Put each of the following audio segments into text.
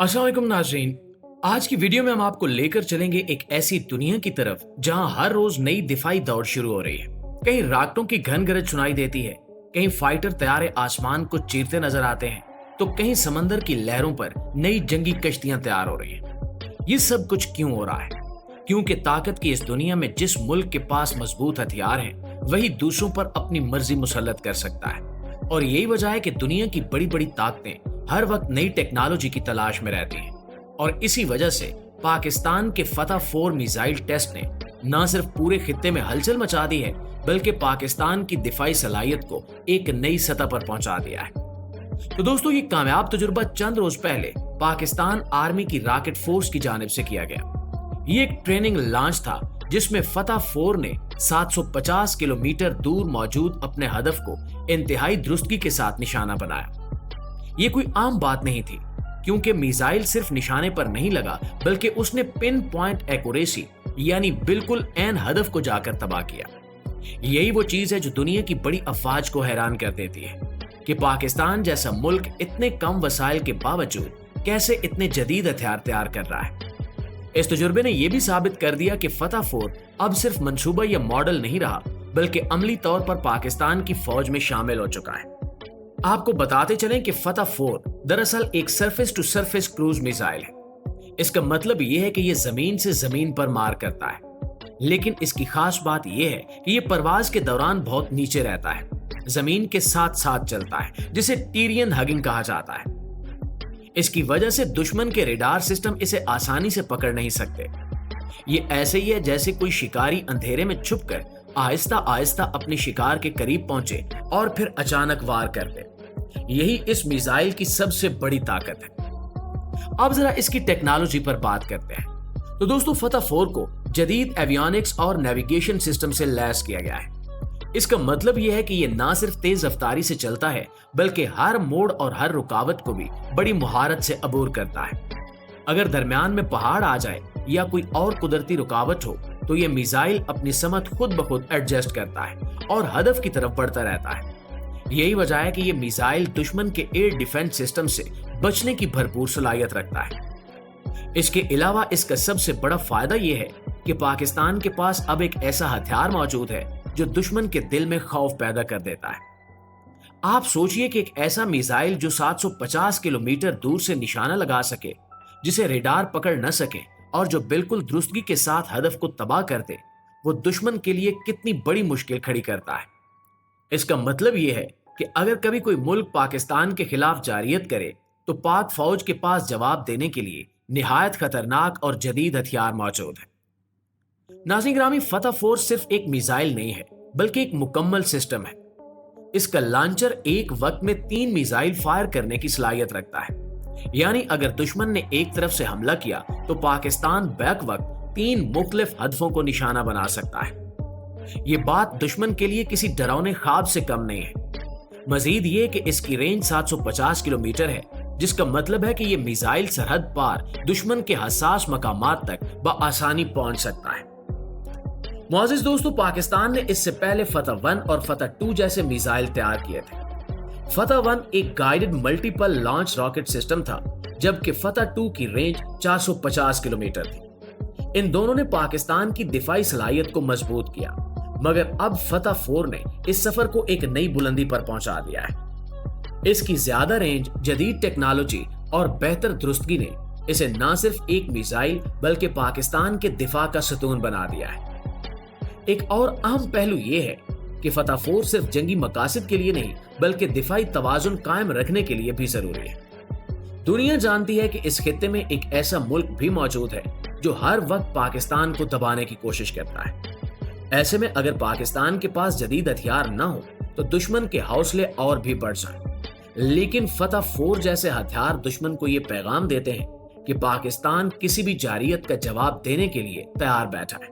अस्सलाम वालेकुम नाज़रीन। आज की वीडियो में हम आपको लेकर चलेंगे एक ऐसी दुनिया की तरफ जहां हर रोज नई दिफाई दौड़ शुरू हो रही है। कहीं रॉकेटों की घन गरज सुनाई देती है, कहीं फाइटर तैयारे आसमान को चीरते नजर आते हैं, तो कहीं समंदर की लहरों पर नई जंगी कश्तियां तैयार हो रही हैं। ये सब कुछ क्यों हो रहा है? क्योंकि ताकत की इस दुनिया में जिस मुल्क के पास मजबूत हथियार हैं, वही दूसरों पर अपनी मर्जी मुसल्लत कर सकता है। और यही वजह है कि दुनिया की बड़ी बड़ी ताकतें हर वक्त नई टेक्नोलॉजी की तलाश में रहती हैं। और इसी वजह से पाकिस्तान के फतह 4 मिसाइल टेस्ट ने न सिर्फ पूरे खित्ते में हलचल मचा दी है, बल्कि पाकिस्तान की दिफाई सलाहियत को एक नई सतह पर पहुंचा दिया है। तो दोस्तों, ये कामयाब तजुर्बा चंद रोज पहले पाकिस्तान आर्मी की रॉकेट फोर्स की जानिब से किया गया। ये एक ट्रेनिंग लॉन्च था जिसमें फतह 4 ने 750 किलोमीटर दूर मौजूद अपने हदफ को इंतहाई दुरुस्तगी के साथ निशाना बनाया। ये कोई आम बात नहीं थी, क्योंकि मिसाइल सिर्फ निशाने पर नहीं लगा, बल्कि उसने पिन पॉइंट एक्यूरेसी यानी बिल्कुल ऐन हदफ को जाकर तबाह किया। यही वो चीज है जो दुनिया की बड़ी अफवाज को हैरान कर देती है कि पाकिस्तान जैसा मुल्क इतने कम वसाइल के बावजूद कैसे इतने जदीद हथियार तैयार कर रहा है। इस तजुर्बे ने यह भी साबित कर दिया कि फतह 4 अब सिर्फ मंसूबा या मॉडल नहीं रहा, बल्कि अमली तौर पर पाकिस्तान की फौज में शामिल हो चुका है। आपको बताते चलें कि फतह 4 दरअसल एक surface to surface cruise missile है। इसका मतलब यह है कि यह जमीन से जमीन पर मार करता है, लेकिन इसकी खास बात यह है कि यह परवाज के दौरान बहुत नीचे रहता है, जमीन के साथ साथ चलता है, जिसे टीरियन हगिंग कहा जाता है। इसकी वजह से दुश्मन के रेडार सिस्टम इसे आसानी से पकड़ नहीं सकते। ये ऐसे ही है जैसे कोई शिकारी अंधेरे में छुपकर आहिस्ता आहिस्ता अपने शिकार के करीब पहुंचे और फिर अचानक वार कर दे। यही इस मिसाइल की सबसे बड़ी ताकत है। अब जरा इसकी टेक्नोलॉजी पर बात करते हैं। तो दोस्तों, फतह 4 को जदीद एवियोनिक्स और नेविगेशन सिस्टम से लैस किया गया है। इसका मतलब यह है कि यह ना सिर्फ तेज रफ्तारी से चलता है, बल्कि हर मोड़ और हर रुकावट को भी बड़ी मुहारत से अबूर करता है। अगर दरमियान में पहाड़ आ जाए या कोई और कुदरती रुकावट हो, तो यह मिसाइल अपनी समत खुद ब खुद एडजस्ट करता है और हदफ की तरफ बढ़ता रहता है। यही वजह है कि यह मिसाइल दुश्मन के एयर डिफेंस सिस्टम से बचने की भरपूर सलाहियत रखता है। इसके अलावा इसका सबसे बड़ा फायदा यह है कि पाकिस्तान के पास अब एक ऐसा हथियार मौजूद है जो दुश्मन के दिल में खौफ पैदा कर देता है। आप सोचिए कि एक ऐसा मिसाइल जो 750 किलोमीटर दूर से निशाना लगा सके, जिसे रेडार पकड़ न सके और जो बिल्कुल दुरुस्तगी के साथ हदफ को तबाह कर दे, वो दुश्मन के लिए कितनी बड़ी मुश्किल खड़ी करता है। इसका मतलब यह है कि अगर कभी कोई मुल्क पाकिस्तान के खिलाफ जारियत करे, तो पाक फौज के पास जवाब देने के लिए निहायत खतरनाक और जदीद हथियार मौजूद है। नाज़रीन ग्रामी, फतह 4 सिर्फ एक मिसाइल नहीं है, बल्कि एक मुकम्मल सिस्टम है। इसका लॉन्चर एक वक्त में 3 मिसाइल फायर करने की सलाहियत रखता है। यानी अगर दुश्मन ने एक तरफ से हमला किया, तो पाकिस्तान बैक वक्त 3 मुख्तलिफ हदफों को निशाना बना सकता है। ये बात दुश्मन के लिए किसी डरावने ख्वाब से कम नहीं है। मजीद ये कि इसकी रेंज 750 किलोमीटर है, जिसका मतलब है कि ये मिसाइल सरहद पार दुश्मन के हसास मकामात तक बआसानी पहुंच सकता है। मुअज़्ज़िज़ दोस्तों, पाकिस्तान ने इससे पहले फतह 1 और फतह 2 जैसे मिसाइल तैयार किए थे। फतह 1 एक guided multiple launch rocket system था, जबकि फतह 2 की रेंज 450 किलोमीटर थी। इन दोनों ने पाकिस्तान की दिफाई सलाहियत को मजबूत किया, मगर अब फतह 4 ने इस सफर को एक नई बुलंदी पर पहुंचा दिया है। इसकी ज्यादा रेंज, जदीद टेक्नोलॉजी और बेहतर दुरुस्तगी ने इसे न सिर्फ एक मिसाइल बल्कि पाकिस्तान के दिफा का सतून बना दिया है। एक और अहम पहलू यह है कि फतह 4 सिर्फ जंगी मकासद के लिए नहीं, बल्कि दिफाई तवाजुन कायम रखने के लिए भी जरूरी है। दुनिया जानती है कि इस खित्ते में एक ऐसा मुल्क भी मौजूद है जो हर वक्त पाकिस्तान को दबाने की कोशिश करता है। ऐसे में अगर पाकिस्तान के पास जदीद हथियार न हो, तो दुश्मन के हौसले और भी बढ़ जाएं। लेकिन फतह 4 जैसे हथियार दुश्मन को ये पैगाम देते हैं कि पाकिस्तान किसी भी जारियत का जवाब देने के लिए तैयार बैठा है।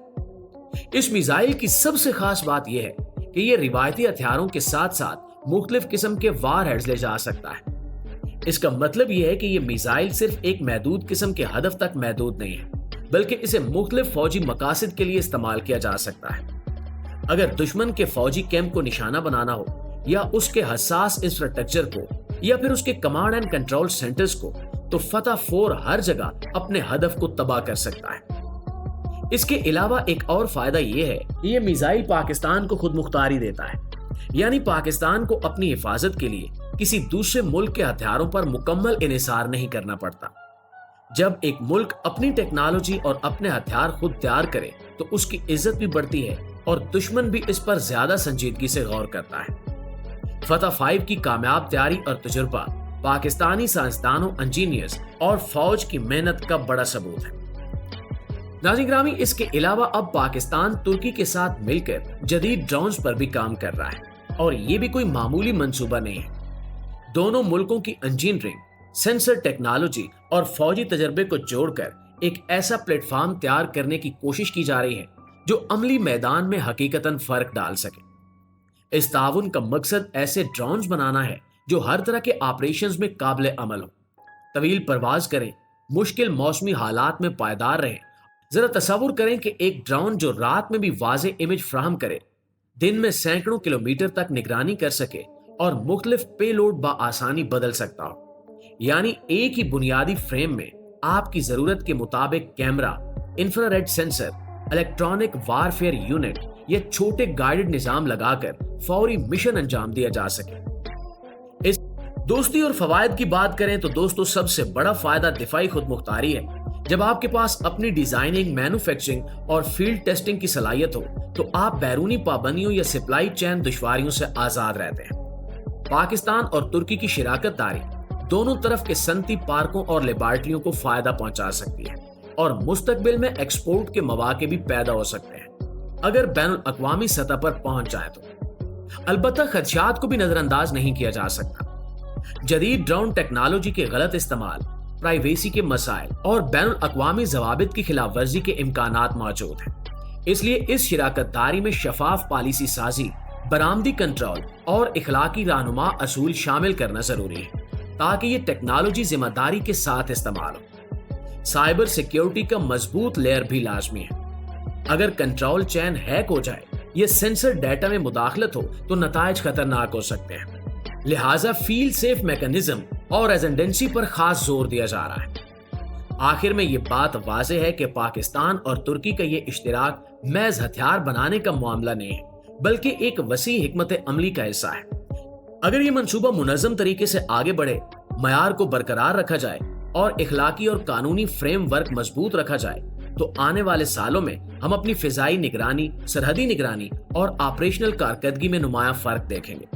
इस मिसाइल की सबसे खास बात यह है कि यह रिवायती हथियारों के साथ साथ मुख्तलिफ किस्म के वार हेड्स ले जा सकता है। इसका मतलब यह है कि यह मिसाइल सिर्फ एक महदूद किस्म के हदफ तक महदूद नहीं है, बल्कि इसे मुख्तलिफ फौजी मकासद के लिए इस्तेमाल किया जा सकता है। अगर दुश्मन के फौजी कैंप को निशाना बनाना हो, या उसके हसास इंफ्रास्ट्रक्चर को, या फिर उसके कमांड एंड कंट्रोल सेंटर्स को, तो फतह 4 हर जगह अपने हदफ को तबाह कर सकता है। इसके अलावा एक और फायदा यह है कि यह मिसाइल पाकिस्तान को खुद मुख्तारी देता है, यानी पाकिस्तान को अपनी हिफाजत के लिए किसी दूसरे मुल्क के हथियारों पर मुकम्मल इन्हिसार नहीं करना पड़ता। जब एक मुल्क अपनी टेक्नोलॉजी और अपने हथियार खुद तैयार करे तो उसकी इज्जत भी बढ़ती है और दुश्मन भी इस पर ज्यादा संजीदगी से गौर करता है। फतह 5 की कामयाब तैयारी और तजुर्बा पाकिस्तानी साइंसदानों, इंजीनियर्स और फौज की मेहनत का बड़ा सबूत है। नाज़रीन ग्रामी, इसके अलावा अब पाकिस्तान तुर्की के साथ मिलकर जदीद ड्रोन्स पर भी काम कर रहा है और ये भी कोई मामूली मंसूबा नहीं है। दोनों मुल्कों की इंजीनियरिंग, सेंसर टेक्नोलॉजी और फौजी तजर्बे को जोड़कर एक ऐसा प्लेटफॉर्म तैयार करने की कोशिश की जा रही है जो अमली मैदान में हकीकतन फर्क डाल सके। इस ताउन का मकसद ऐसे ड्रोन्स बनाना है जो हर तरह के ऑपरेशंस में काबिल अमल हो, तवील परवाज करें, मुश्किल मौसमी हालात में पायदार रहें। जरा तस्वुर करें कि एक ड्रोन जो रात में भी वाज़े इमेज फ्राहम करे, दिन में सैकड़ों किलोमीटर तक निगरानी कर सके और मुख्तलिफ पेलोड बआसानी बदल सकता हो। यानी एक ही बुनियादी फ्रेम में आपकी जरूरत के मुताबिक camera, infrared sensor, electronic warfare unit या छोटे गाइडेड निजाम लगाकर फौरी मिशन अंजाम दिया जा सके। इस दोस्ती और फवायद की बात करें तो दोस्तों, सबसे बड़ा फायदा दिफाई खुद मुख्तारी है। जब आपके पास अपनी डिजाइनिंग, मैन्युफैक्चरिंग और फील्ड टेस्टिंग की सलाहियत हो तो आप बैरूनी पाबंदियों या सप्लाई चेन दुश्वारियों से आजाद रहते हैं। पाकिस्तान और तुर्की की शिराकत दारी दोनों तरफ के सनती पार्कों और लेबॉर्ट्रियों को फायदा पहुंचा सकती है और मुस्तकबिल में एक्सपोर्ट के मौके भी पैदा हो सकते हैं अगर बैनुल अक़वामी सतह पर पहुंच जाए तो। अलबत्ता खदशात को भी नजरअंदाज नहीं किया जा सकता। जदीद ड्रोन टेक्नोलॉजी के गलत इस्तेमाल, प्राइवेसी के मसाइल और बैनुल अक़वामी ज़वाबित की खिलाफ वर्जी के इम्कानात मौजूद हैं। इसलिए इस शिराकत दारी में शफाफ पॉलिसी साजी, बरामदी कंट्रोल और इखलाकी रहनुमा असूल शामिल करना जरूरी है ताकि ये टेक्नोलॉजी जिम्मेदारी के साथ इस्तेमाल हो। साइबर सिक्योरिटी का मजबूत लेयर भी लाजमी है। अगर कंट्रोल चेन हैक हो जाए या सेंसर डाटा में मुदाखलत हो तो नताइज खतरनाक हो सकते हैं। लिहाजा फील्ड सेफ मैकेनिज्म और एजेंडेंसी पर खास जोर दिया जा रहा है। आखिर में ये बात वाज़ेह है कि पाकिस्तान और तुर्की का ये इश्तिराक महज हथियार बनाने का मामला नहीं है, बल्कि एक वसी हिकमत अमली का हिस्सा है। अगर ये मंसूबा मुनज़्ज़म तरीके से आगे बढ़े, मयार को बरकरार रखा जाए और इखलाकी और कानूनी फ्रेमवर्क मजबूत रखा जाए तो आने वाले सालों में हम अपनी फिजाई निगरानी, सरहदी निगरानी और ऑपरेशनल कारकर्दगी में नुमाया फर्क देखेंगे।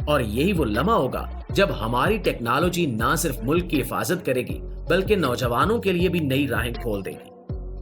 और यही वो लम्हा होगा जब हमारी टेक्नोलॉजी ना सिर्फ मुल्क की हिफाजत करेगी बल्कि नौजवानों के लिए भी नई राहें खोल देगी।